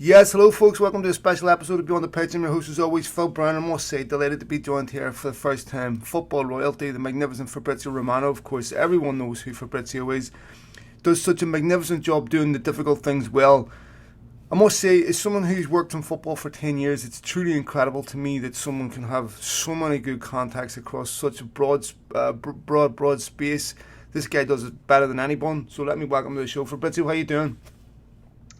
Yes, hello folks, welcome to a special episode of Beyond the Pitch. I'm your host as always, Phil Brown. I must say, delighted to be joined here for the first time. Football royalty, the magnificent Fabrizio Romano. Of course, everyone knows who Fabrizio is. Does such a magnificent job doing the difficult things well. I must say, as someone who's worked in football for 10 years, it's truly incredible to me that someone can have so many good contacts across such a broad space. This guy does it better than anyone. So let me welcome to the show. Fabrizio, how you doing?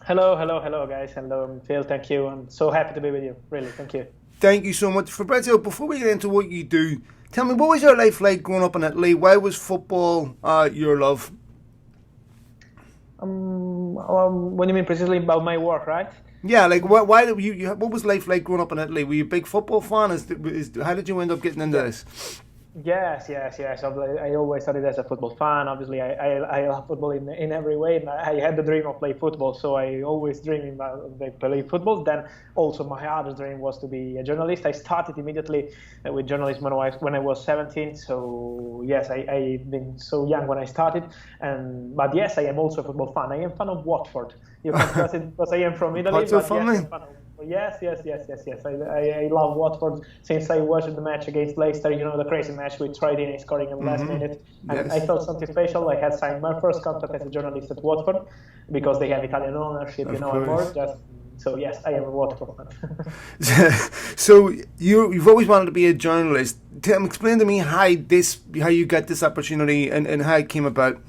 Hello, guys. Hello, Phil. Thank you. I'm so happy to be with you. Really, thank you. Thank you so much. Fabrizio, before we get into what you do, tell me, what was your life like growing up in Italy? Why was football your love? What do you mean precisely about my work, right? Yeah, like why did what was life like growing up in Italy? Were you a big football fan? How did you end up getting into this? Yes. I always started as a football fan. Obviously, I love football in every way. I had the dream of playing football, so I always dreamed about playing football. Then also my other dream was to be a journalist. I started immediately with journalism when I was 17. So yes, I've been so young when I started. But yes, I am also a football fan. I am a fan of Watford. You can trust it because I am from Italy. That's so funny. Yes. I love Watford since I watched the match against Leicester. You know, the crazy match with Troy Deeney scoring in the last minute. And yes. I felt something special. I had signed my first contract as a journalist at Watford because they have Italian ownership, and more. So yes, I am a Watford fan. So you've always wanted to be a journalist. Explain to me how you got this opportunity and how it came about.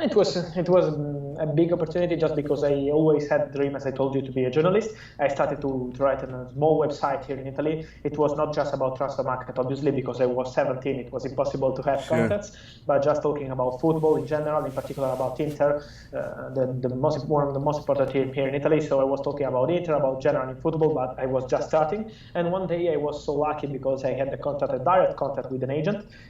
It was a big opportunity just because I always had the dream, as I told you, to be a journalist. I started to write on a small website here in Italy. It was not just about transfer market, obviously, because I was 17. It was impossible to have contacts, but just talking about football in general, in particular about Inter, one of the most important team here in Italy. So I was talking about Inter, about general in football, but I was just starting. And one day I was so lucky because I had a direct contact with an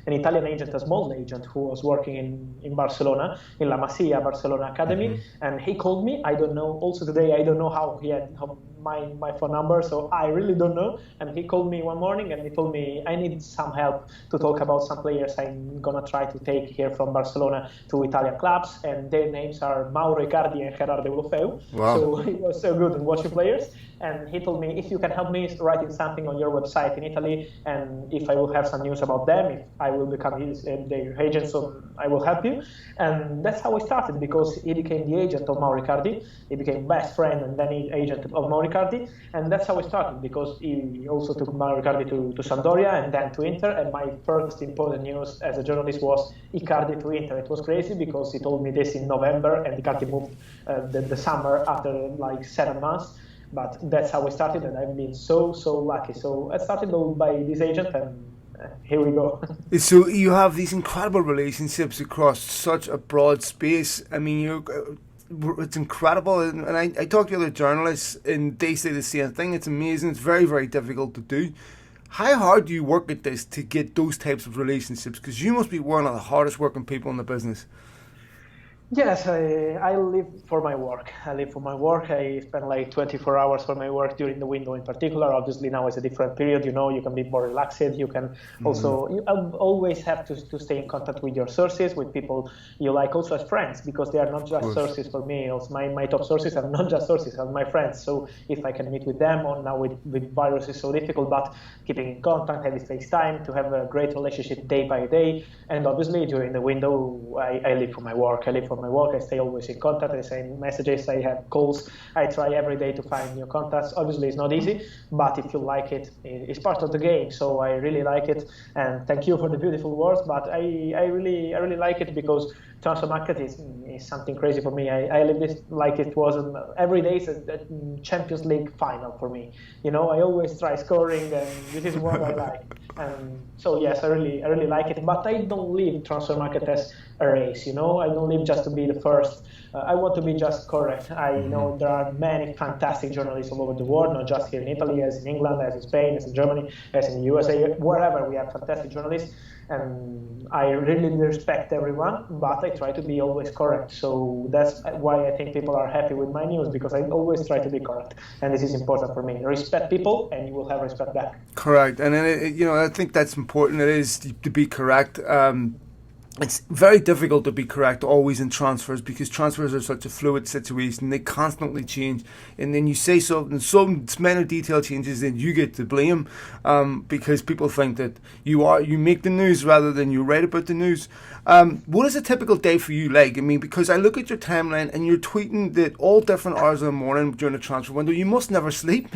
Italian agent, a small agent who was working in Barcelona, in La Masia Barcelona Academy, and he called me. I don't know. Also today, I don't know how he had my phone number, so I really don't know. And he called me one morning and he told me I need some help to talk about some players I'm gonna try to take here from Barcelona to Italian clubs, and their names are Mauro Icardi and Gerard Deulofeu. Wow. So he was so good in watching players. And he told me, if you can help me writing something on your website in Italy, and if I will have some news about them, if I will become their agent, so I will help you. And that's how I started, because he became the agent of Mauro Icardi. He became best friend and then agent of Mauro Icardi. And that's how I started, because he also took Mauro Icardi to Sampdoria and then to Inter. And my first important news as a journalist was Icardi to Inter. It was crazy because he told me this in November and Icardi moved the summer after like 7 months. But that's how I started, and I've been so lucky. So I started by this agent, and here we go. So you have these incredible relationships across such a broad space. I mean, it's incredible. And I talk to other journalists, and they say the same thing. It's amazing. It's very, very difficult to do. How hard do you work at this to get those types of relationships? Because you must be one of the hardest working people in the business. Yes, I live for my work. I spend like 24 hours for my work during the window in particular. Obviously now it's a different period, you can be more relaxed. You can also, you always have to stay in contact with your sources, with people you like, also as friends, because they are not just sources for me. Also, my top sources are not just sources, are my friends. So if I can meet with them, or now with virus is so difficult, but keeping in contact, having FaceTime, to have a great relationship day by day. And obviously during the window, I live for my work. I stay always in contact. I send messages, I have calls. I try every day to find new contacts. Obviously, it's not easy, but if you like it, it's part of the game. So I really like it, and thank you for the beautiful words. But I really like it because transfer market is something crazy for me. I live this like it was every day is a Champions League final for me. I always try scoring, and this is what I like. And so yes, I really like it. But I don't live transfer market as a race. I don't live just to be the first. I want to be just correct. I know there are many fantastic journalists all over the world, not just here in Italy, as in England, as in Spain, as in Germany, as in the USA, wherever we have fantastic journalists. And I really respect everyone, but I try to be always correct. So that's why I think people are happy with my news, because I always try to be correct. And this is important for me. Respect people, and you will have respect back. Correct. And then, I think that's important. It is to be correct. it's very difficult to be correct always in transfers because transfers are such a fluid situation. They constantly change, and then you say something, some minor detail changes, then you get to blame because people think that you make the news rather than you write about the news. What is a typical day for you like? I mean, because I look at your timeline and you're tweeting that all different hours of the morning during the transfer window. You must never sleep.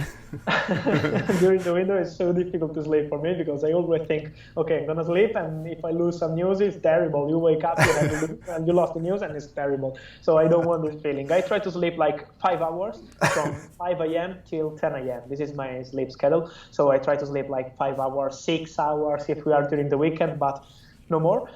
During the window, it's so difficult to sleep for me because I always think, okay, I'm gonna sleep, and if I lose some news, it's terrible. You wake up and you lost the news, and it's terrible. So I don't want this feeling. I try to sleep like 5 hours from 5 a.m. till 10 a.m. This is my sleep schedule. So I try to sleep like 5 hours, 6 hours if we are during the weekend, but no more.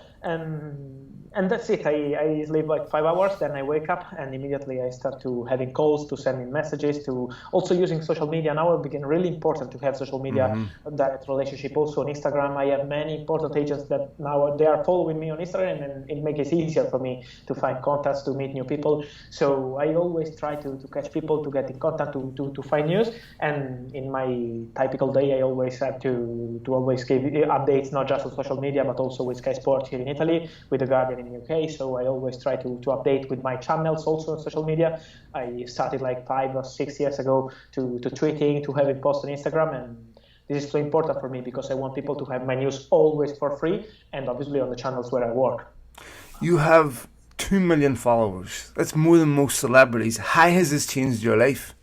And that's it. I sleep like 5 hours, then I wake up and immediately I start to having calls, to sending messages, to also using social media. Now it became really important to have social media, that relationship also on Instagram. I have many important agents that now they are following me on Instagram, and it makes it easier for me to find contacts, to meet new people. So I always try to catch people, to get in contact, to find news. And in my typical day, I always have to always give updates, not just on social media, but also with Sky Sports here in Italy, with The Guardian in the UK. So I always try to update with my channels also on social media. I started like 5 or 6 years ago to tweeting, to having posts on Instagram, and this is so important for me because I want people to have my news always for free, and obviously on the channels where I work. You have 2 million followers. That's more than most celebrities. How has this changed your life?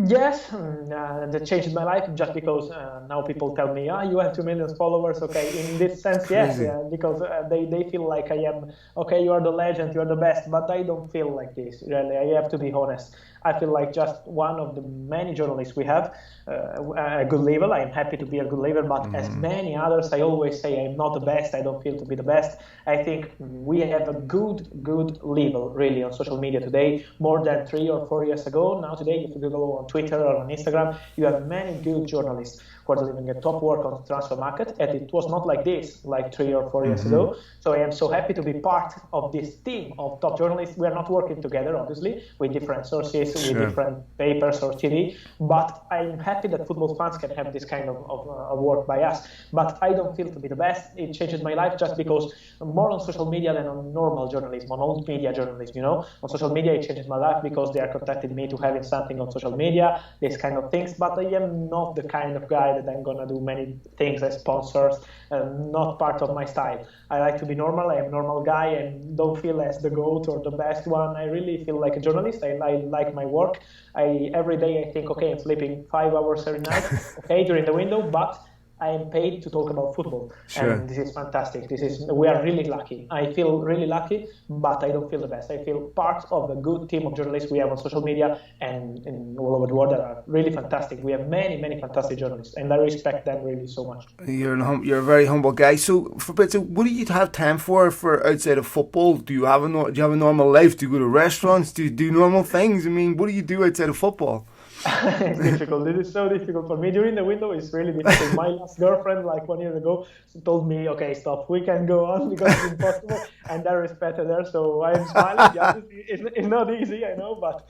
Yes, that changed my life just because now people tell me, you have 2 million followers. Okay, in this sense, yes, because they feel like I am, okay, you are the legend, you are the best, but I don't feel like this, really. I have to be honest. I feel like just one of the many journalists we have, a good level. I am happy to be a good level, but as many others, I always say I'm not the best. I don't feel to be the best. I think we have a good level really on social media today, more than 3 or 4 years ago. Now today, if you go on Twitter or on Instagram, you have many good journalists who are delivering a top work on the transfer market, and it was not like this like 3 or 4 years ago. So I am so happy to be part of this team of top journalists. We are not working together, obviously, with different sources, with different papers or TV, but I'm happy that football fans can have this kind of work by us. But I don't feel to be the best. It changed my life just because more on social media than on normal journalism, on old media journalism, you know. On social media, it changes my life because they are contacting me to having something on social media, this kind of things. But I am not the kind of guy that I'm gonna do many things as sponsors, not part of my style. I like to be normal. I am a normal guy and don't feel as the GOAT or the best one. I really feel like a journalist. I like my work. Every day I think, okay, I'm sleeping 5 hours every night, okay, during the window, but I am paid to talk about football, and this is fantastic. We are really lucky. I feel really lucky, but I don't feel the best. I feel part of the good team of journalists we have on social media and all over the world that are really fantastic. We have many fantastic journalists, and I respect them really so much. You're a very humble guy. So, Fabrizio, what do you have time for outside of football? Do you have a normal life? Do you go to restaurants? Do you do normal things? I mean, what do you do outside of football? It's difficult. This is so difficult for me. During the window, it's really difficult. My last girlfriend, like 1 year ago, told me, okay, stop, we can go on because it's impossible. And I respected her, so I'm smiling. Yeah, it's not easy, I know, but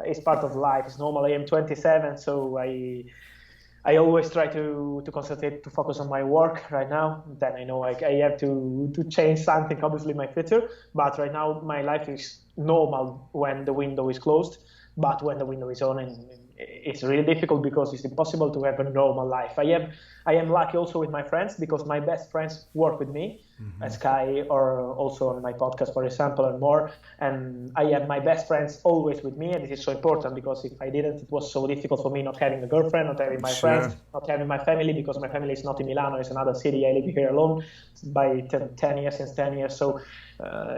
it's part of life. It's normal. I am 27, so I always try to concentrate, to focus on my work right now. Then I know I have to change something, obviously, in my future. But right now, my life is normal when the window is closed. But when the window is on, and it's really difficult because it's impossible to have a normal life. I am lucky also with my friends because my best friends work with me at Sky or also on my podcast, for example, and more. And I have my best friends always with me, and this is so important because if I didn't, it was so difficult for me not having a girlfriend, not having my friends, not having my family, because my family is not in Milano, it's another city. I live here alone by 10 years, since 10 years. So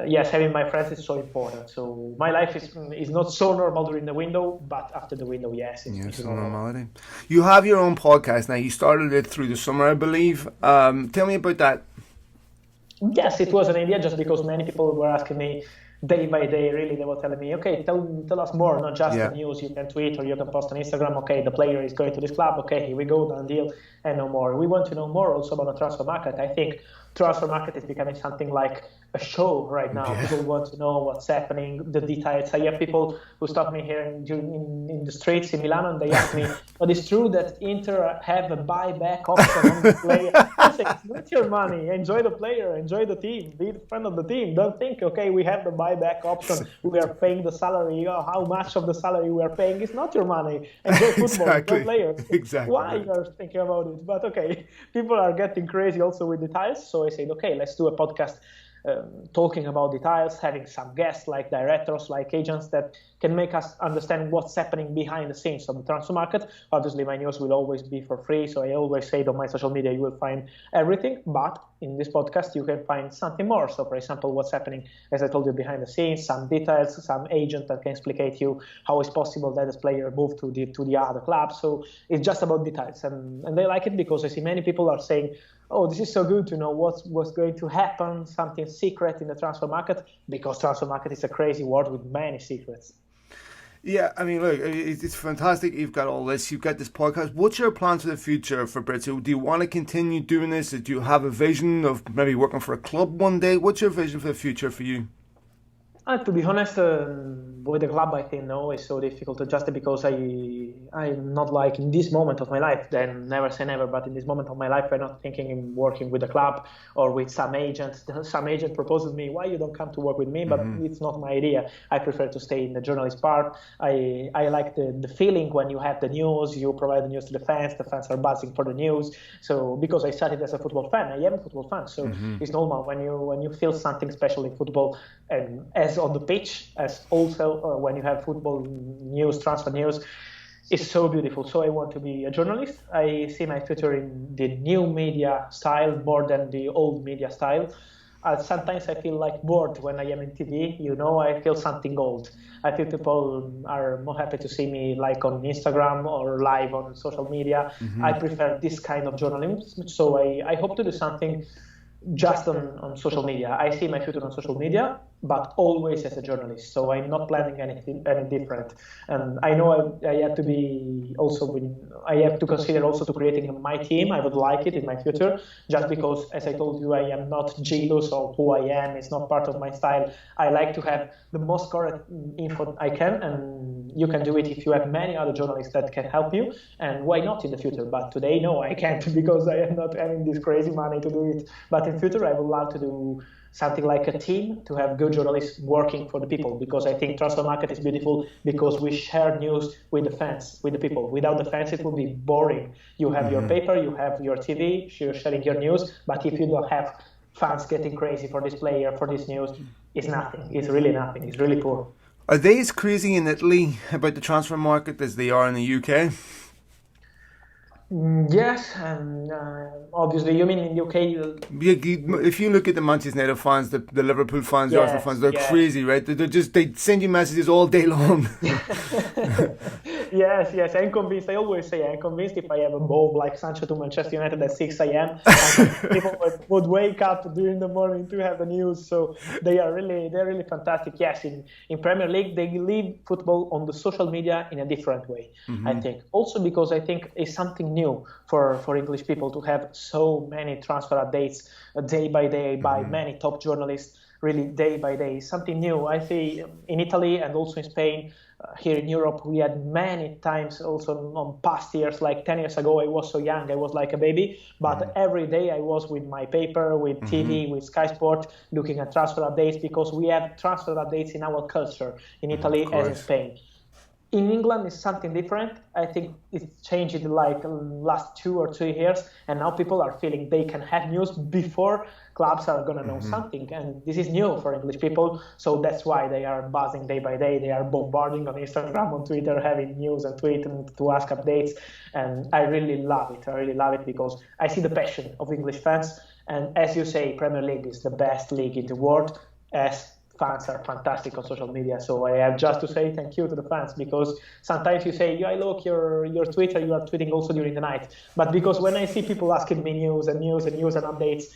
yes, having my friends is so important. So my life is not so normal during the window, but after the window, yes, it's normality. You have your own podcast now. You started it through the summer, I believe. Tell me about that. Yes, it was an idea just because many people were asking me day by day, really. They were telling me, okay, tell us more, not just the news. You can tweet or you can post on Instagram. Okay, the player is going to this club. Okay, here we go, done deal, and no more. We want to know more also about the transfer market. I think transfer market is becoming something like a show right now. Yeah. People want to know what's happening, the details. I have people who stop me here in the streets in Milan and they ask me, but it's true that Inter have a buyback option on the player. I say, it's not your money. Enjoy the player, enjoy the team, be the friend of the team. Don't think, okay, we have the buyback option. We are paying the salary. How much of the salary we are paying? It's not your money. Enjoy football, enjoy players. Exactly. Why you're thinking about it? But okay, people are getting crazy also with details. So I said, okay, let's do a podcast talking about details, having some guests like directors, like agents that can make us understand what's happening behind the scenes of the transfer market. Obviously, my news will always be for free, so I always say on my social media you will find everything, but in this podcast you can find something more. So, for example, what's happening, as I told you, behind the scenes, some details, some agent that can explicate you how it's possible that this player moved to the other club. So it's just about details, and they like it because I see many people are saying, oh, this is so good to know what's going to happen, something secret in the transfer market, because transfer market is a crazy world with many secrets. Yeah, I mean, look, it's fantastic. You've got all this. You've got this podcast. What's your plans for the future, Fabrizio? Do you want to continue doing this? Do you have a vision of maybe working for a club one day? What's your vision for the future for you? To be honest, with the club, I think no, it's so difficult just because I'm not like in this moment of my life, then never say never, but in this moment of my life, I'm not thinking in working with the club or with some agent. Some agent proposes me, why you don't come to work with me? But it's not my idea. I prefer to stay in the journalist part. I like the feeling when you have the news, you provide the news to the fans are buzzing for the news. So because I started as a football fan, I am a football fan, so it's normal when you feel something special in football, and as on the pitch, as also when you have football news, transfer news, it's so beautiful. So I want to be a journalist. I see my future in the new media style more than the old media style. Sometimes I feel like bored when I am in TV. I feel something old. I feel people are more happy to see me like on Instagram or live on social media. I prefer this kind of journalism. So I hope to do something just on social media. I see my future on social media, but always as a journalist. So I'm not planning any different. And I know I have to be also I have to consider also to creating my team. I would like it in my future, just because, as I told you, I am not jealous of who I am. It's not part of my style. I like to have the most correct info I can, and you can do it if you have many other journalists that can help you. And why not in the future? But today, no, I can't because I am not having this crazy money to do it. But in future, I would love to do something like a team, to have good journalists working for the people, because I think transfer market is beautiful because we share news with the fans, with the people. Without the fans, it would be boring. You have your paper, you have your TV, you're sharing your news, but if you don't have fans getting crazy for this player, for this news, it's nothing. It's really nothing. It's really poor. Are they as crazy in Italy about the transfer market as they are in the UK? Yes, and obviously, you mean in the UK? If you look at the Manchester United fans, the Liverpool fans, the Arsenal fans, they're crazy, right? They send you messages all day long. Yes, I'm convinced. I always say I'm convinced if I have a move like Sancho to Manchester United at 6 a.m., people would wake up during the morning to have the news. So they're really fantastic. Yes, in Premier League, they live football on the social media in a different way, I think. Also because I think it's something new for English people to have so many transfer updates day by day by many top journalists, really day by day. Something new. I see in Italy and also in Spain, here in Europe, we had many times also on past years, like 10 years ago, I was so young, I was like a baby, but every day I was with my paper, with TV, with Sky Sport, looking at transfer updates, because we have transfer updates in our culture in Italy as in Spain. In England, it's something different. I think it's changed in like last 2 or 3 years, and now people are feeling they can have news before clubs are going to know something. And this is new for English people, so that's why they are buzzing day by day. They are bombarding on Instagram, on Twitter, having news and tweeting to ask updates. And I really love it. I really love it because I see the passion of English fans. And as you say, Premier League is the best league in the world, as fans are fantastic on social media. So I have just to say thank you to the fans, because sometimes you say, yeah, look, your Twitter, you are tweeting also during the night. But because when I see people asking me news and updates,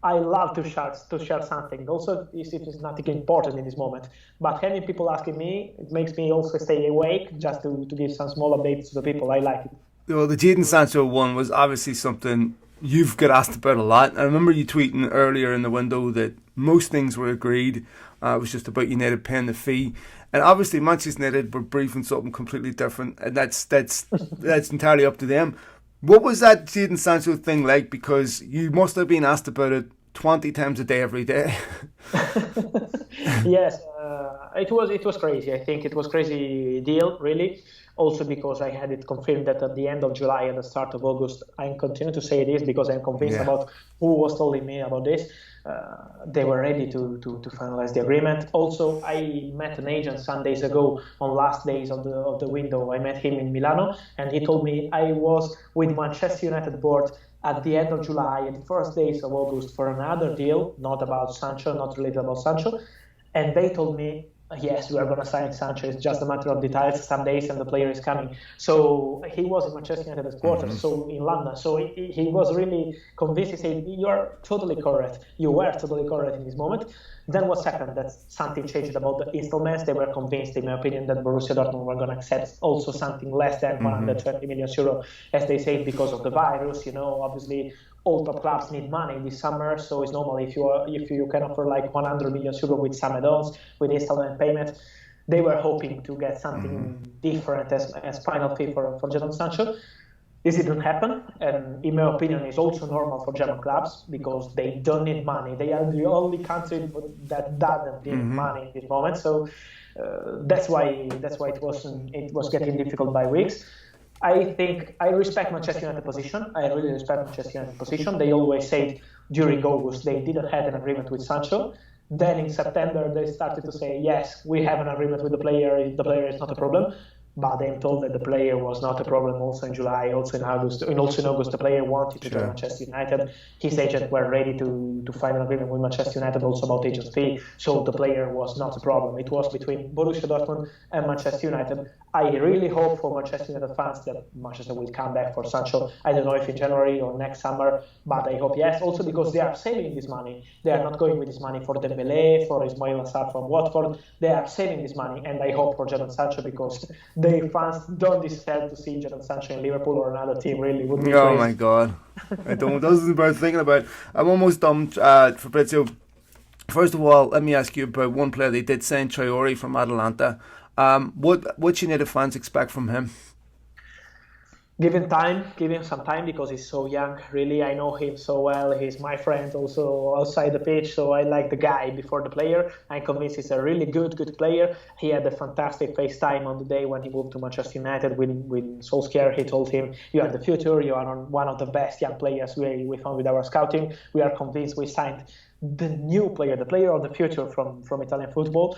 I love to share something. Also, if it's nothing important in this moment. But having people asking me, it makes me also stay awake just to give some small updates to the people. I like it. Well, the Jadon Sancho one was obviously something you've got asked about a lot. I remember you tweeting earlier in the window that most things were agreed. It was just about United paying the fee. And obviously Manchester United were briefing something completely different, and that's entirely up to them. What was that Jadon Sancho thing like? Because you must have been asked about it 20 times a day every day. Yes, it was crazy. I think it was crazy deal, really. Also because I had it confirmed that at the end of July and the start of August, I continue to say this because I'm convinced about who was telling me about this. They were ready to finalize the agreement. Also, I met an agent some days ago on last days of the window. I met him in Milano, and he told me I was with Manchester United board at the end of July and the first days of August for another deal, not about Sancho, not related about Sancho. And they told me, yes, we are going to sign Sancho. It's just a matter of details, some days, and the player is coming. So he was in Manchester United headquarters, so in London. So he was really convinced. He said, "You are totally correct. You were totally correct in this moment." Then what happened? That something changed about the installments. They were convinced, in my opinion, that Borussia Dortmund were going to accept also something less than 120 million euro, as they say, because of the virus. Obviously, all top clubs need money this summer, so it's normal if you can offer like 100 million euro with some add-ons, with installment payment. They were hoping to get something different as final fee for Jadon Sancho. This didn't happen, and in my opinion, it's also normal for German clubs because they don't need money. They are the only country that doesn't need money in this moment. So that's why it was getting difficult by weeks. I think I respect Manchester United position. I really respect Manchester United position. They always said during August they didn't have an agreement with Sancho. Then in September they started to say, yes, we have an agreement with the player. The player is not a problem. But I'm told that the player was not a problem also in July, also in August. And also in August, the player wanted to join Manchester United. His agent were ready to find an agreement with Manchester United also about agent fee. So the player was not a problem. It was between Borussia Dortmund and Manchester United. I really hope for Manchester United fans that Manchester will come back for Sancho. I don't know if in January or next summer, but I hope yes. Also because they are saving this money. They are not going with this money for Dembele, for Ismail Assar from Watford. They are saving this money, and I hope for Jadon Sancho because their fans don't deserve to see Jadon Sancho in Liverpool or another team. Really, would be crazy. Oh my God, I don't. This is about thinking about. I'm almost done, Fabrizio. First of all, let me ask you about one player. They did sign Traore from Atalanta. What United fans expect from him? Give him some time because he's so young. Really, I know him so well. He's my friend also outside the pitch, so I like the guy before the player. I'm convinced he's a really good player. He had a fantastic FaceTime on the day when he moved to Manchester United with Solskjaer. He told him, "You are the future. You are one of the best young players we found with our scouting. We are convinced we signed the new player, the player of the future from Italian football."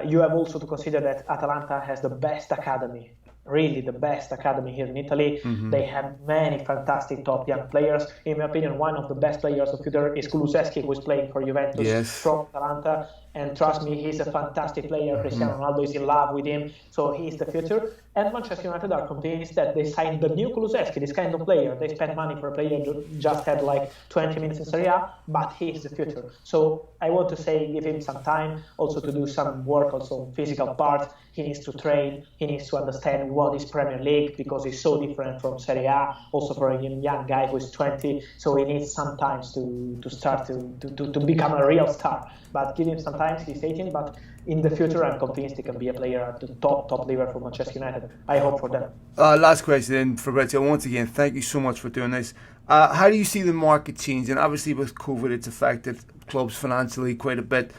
You have also to consider that Atalanta has the best academy, really the best academy here in Italy. They have many fantastic top young players. In my opinion, one of the best players of the future is Kulusevski, who is playing for Juventus from Atalanta. And trust me, he's a fantastic player. Cristiano Ronaldo is in love with him, so he's the future. And Manchester United are convinced that they signed the new Kulusevski, this kind of player. They spent money for a player who just had like 20 minutes in Serie A, but he is the future. So I want to say, give him some time, also to do some work, also physical part. He needs to train. He needs to understand what is Premier League because it's so different from Serie A. Also for a young guy who is 20, so he needs some time to start to become a real star. But give him some time. He's 18, but in the future, I'm convinced he can be a player at the top level for Manchester United. I hope for them. Last question, then, Fabrizio. Once again, thank you so much for doing this. How do you see the market changing? Obviously, with COVID, it's affected clubs financially quite a bit.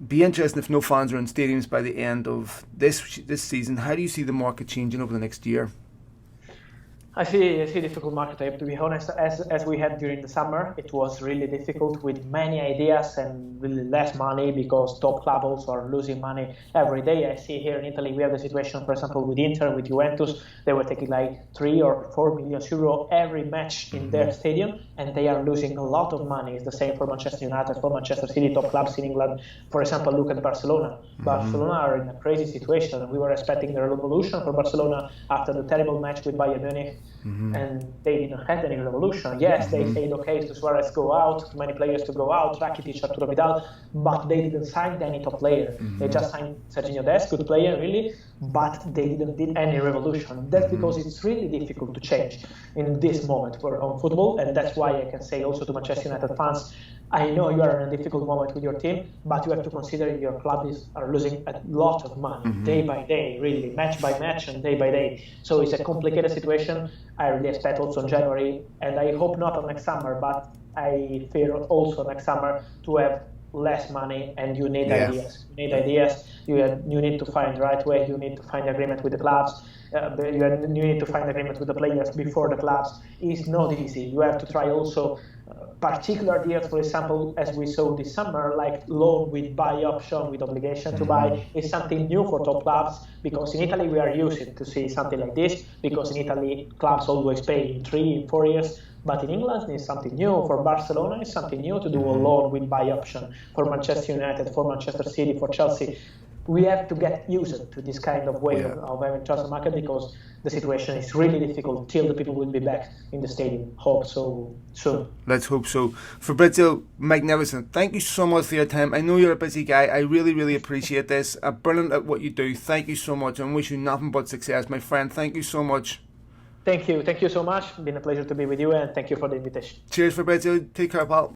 Be interesting if no fans are in stadiums by the end of this season. How do you see the market changing over the next year? I see a difficult market. I have to be honest. As we had during the summer, it was really difficult with many ideas and really less money because top clubs are losing money every day. I see here in Italy we have the situation, for example, with Inter, with Juventus. They were taking like 3 or 4 million euro every match in their stadium, and they are losing a lot of money. It's the same for Manchester United, for Manchester City, top clubs in England. For example, look at Barcelona. Barcelona are in a crazy situation. We were expecting a revolution for Barcelona after the terrible match with Bayern Munich. and they didn't have any revolution. Yes, they said, okay, to Suarez go out, too many players to go out, Rakitic, Arturo Vidal, but they didn't sign any top player. They just signed Serginho Dest, good player, really, but they didn't did any revolution. That's because it's really difficult to change in this moment on football, and that's why I can say also to Manchester United fans, I know you are in a difficult moment with your team, but you have to consider your club are losing a lot of money day by day, really, match by match and day by day. So it's a complicated situation. I really expect also in January, and I hope not on next summer, but I fear also next summer to have less money, and you need ideas. You need ideas. You need to find the right way. You need to find agreement with the clubs. You need to find agreement with the players before the clubs. It's not easy. You have to try also particular deals, for example, as we saw this summer, like loan with buy option with obligation to buy, is something new for top clubs, because in Italy we are used to see something like this, because in Italy clubs always pay in 3, 4 years, but in England it's something new. For Barcelona it's something new to do a loan with buy option. For Manchester United, for Manchester City, for Chelsea, we have to get used to this kind of way of having transfer market, because the situation is really difficult till the people will be back in the stadium. Hope so soon. Let's hope so. Fabrizio, magnificent. Thank you so much for your time. I know you're a busy guy. I really, really appreciate this. Brilliant at what you do. Thank you so much, and wish you nothing but success, my friend. Thank you so much. Thank you. Thank you so much. It's been a pleasure to be with you, and thank you for the invitation. Cheers, Fabrizio. Take care, pal.